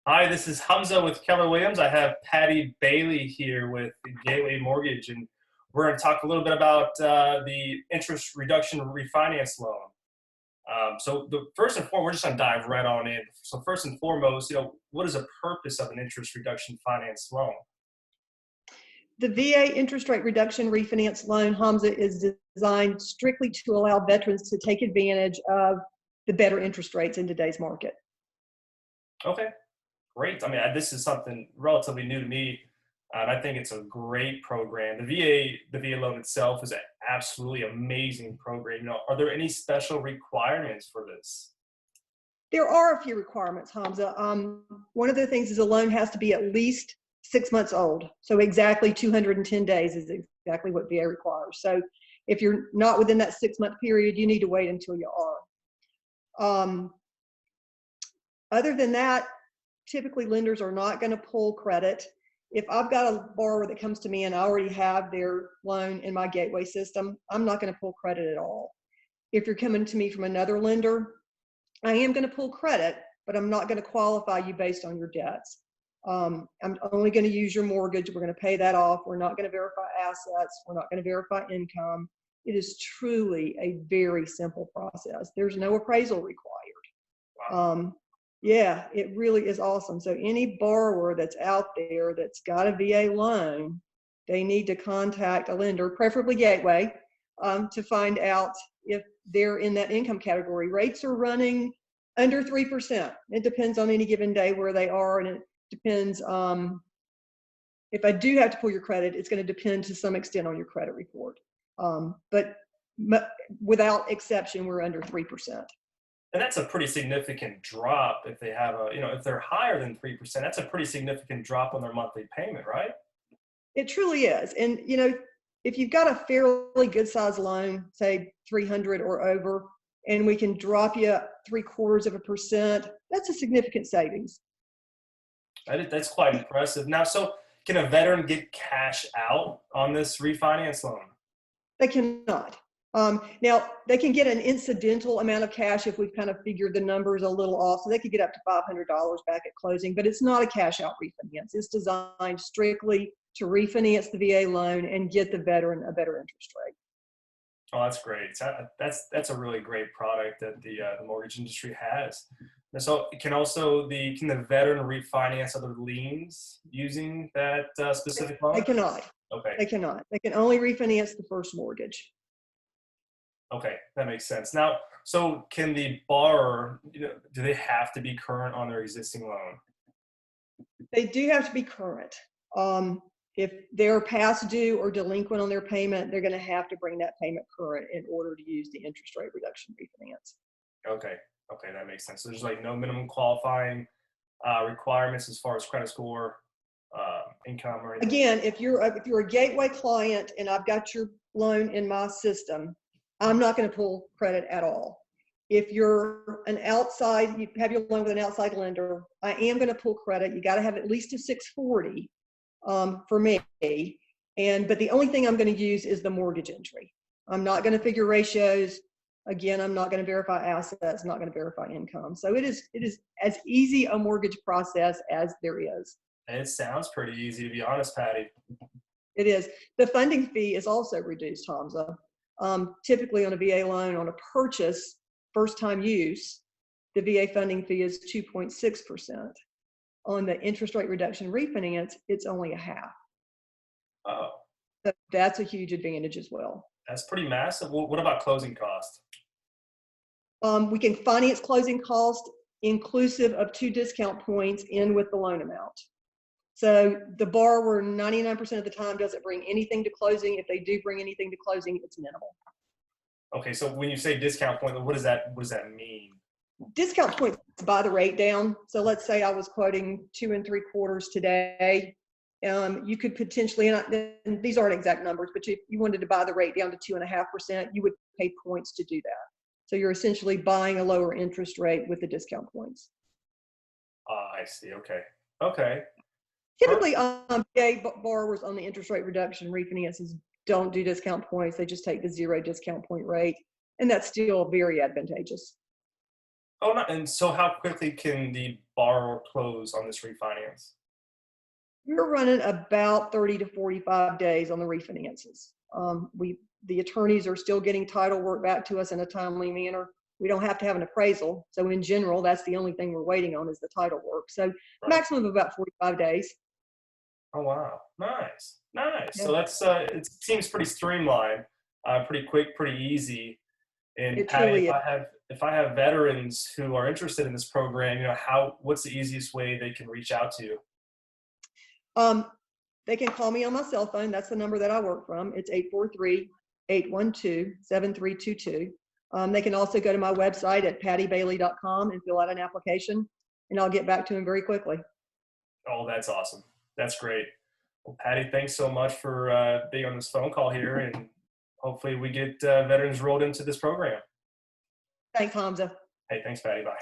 Hi, this is Hamza with Keller Williams. I have Patty Bailey here with Gateway Mortgage, and we're going to talk a little bit about the interest reduction refinance loan. So the first and foremost, we're just going to dive right on in. So first and foremost, what is the purpose of an interest reduction finance loan? The VA interest rate reduction refinance loan, Hamza, is designed strictly to allow veterans to take advantage of the better interest rates in today's market. Okay, great. I mean, this is something relatively new to me, and I think it's a great program. The VA loan itself is an absolutely amazing program. Are there any special requirements for this? There are a few requirements, Hamza. One of the things is a loan has to be at least 6 months old. So exactly 210 days is exactly what VA requires. So if you're not within that 6-month period, you need to wait until you are. Other than that, typically lenders are not going to pull credit. If I've got a borrower that comes to me and I already have their loan in my gateway system, I'm not going to pull credit at all. If you're coming to me from another lender, I am going to pull credit, but I'm not going to qualify you based on your debts. I'm only going to use your mortgage. We're going to pay that off. We're not going to verify assets. We're not going to verify income. It is truly a very simple process. There's no appraisal required. Wow. Yeah, it really is awesome. So any borrower that's out there that's got a VA loan, they need to contact a lender, preferably Gateway, to find out if they're in that income category. Rates are running under 3%. It depends on any given day where they are, and it depends. If I do have to pull your credit, it's going to depend to some extent on your credit report. But without exception, we're under 3%. And that's a pretty significant drop if they have if they're higher than 3%, that's a pretty significant drop on their monthly payment, right? It truly is. And, if you've got a fairly good size loan, say 300 or over, and we can drop you 0.75%, that's a significant savings. That's quite impressive. Now, so can a veteran get cash out on this refinance loan? They cannot. Now, they can get an incidental amount of cash if we've kind of figured the numbers a little off. So they could get up to $500 back at closing, but it's not a cash out refinance. It's designed strictly to refinance the VA loan and get the veteran a better interest rate. Oh, that's great. That's a really great product that the mortgage industry has. And so can the veteran refinance other liens using that specific loan? They cannot. Okay. They cannot. They can only refinance the first mortgage. Okay, that makes sense. Now, so can the borrower, do they have to be current on their existing loan? They do have to be current. If they're past due or delinquent on their payment, they're going to have to bring that payment current in order to use the interest rate reduction refinance. Okay, that makes sense. So there's like no minimum qualifying requirements as far as credit score, income, or anything. Again, if you're a Gateway client and I've got your loan in my system, I'm not going to pull credit at all. If you're you have your loan with an outside lender, I am going to pull credit. You got to have at least a 640 for me. But the only thing I'm going to use is the mortgage entry. I'm not going to figure ratios. Again, I'm not going to verify assets, not going to verify income. So it is as easy a mortgage process as there is. It sounds pretty easy, to be honest, Patty. It is. The funding fee is also reduced, Hamza. Typically on a VA loan, on a purchase, first time use, the VA funding fee is 2.6%. On the interest rate reduction refinance, it's only a half. Oh. So that's a huge advantage as well. That's pretty massive. What about closing costs? We can finance closing cost inclusive of 2 discount points in with the loan amount. So the borrower 99% of the time doesn't bring anything to closing. If they do bring anything to closing, it's minimal. Okay, so when you say discount point, what does that mean? Discount points buy the rate down. So let's say I was quoting 2 3/4 today. You could potentially, and these aren't exact numbers, but if you wanted to buy the rate down to 2.5%, you would pay points to do that. So you're essentially buying a lower interest rate with the discount points. I see. Okay. Typically, VA borrowers on the interest rate reduction refinances don't do discount points. They just take the 0 discount point rate, and that's still very advantageous. Oh, no, and so how quickly can the borrower close on this refinance? We're running about 30 to 45 days on the refinances. The attorneys are still getting title work back to us in a timely manner. We don't have to have an appraisal. So in general, that's the only thing we're waiting on is the title work. So Right. maximum of about 45 days. Oh, wow. Nice. Nice. Yeah, So that's, it seems pretty streamlined, pretty quick, pretty easy. And it Patty, truly is. if I have veterans who are interested in this program, what's the easiest way they can reach out to you? Um, they can call me on my cell phone. That's the number that I work from. It's 843-812-7322. They can also go to my website at pattybailey.com and fill out an application, and I'll get back to them very quickly. Oh, that's awesome. That's great. Well, Patty, thanks so much for being on this phone call here, and hopefully we get veterans rolled into this program. Thanks, Hamza. Hey, thanks, Patty. Bye.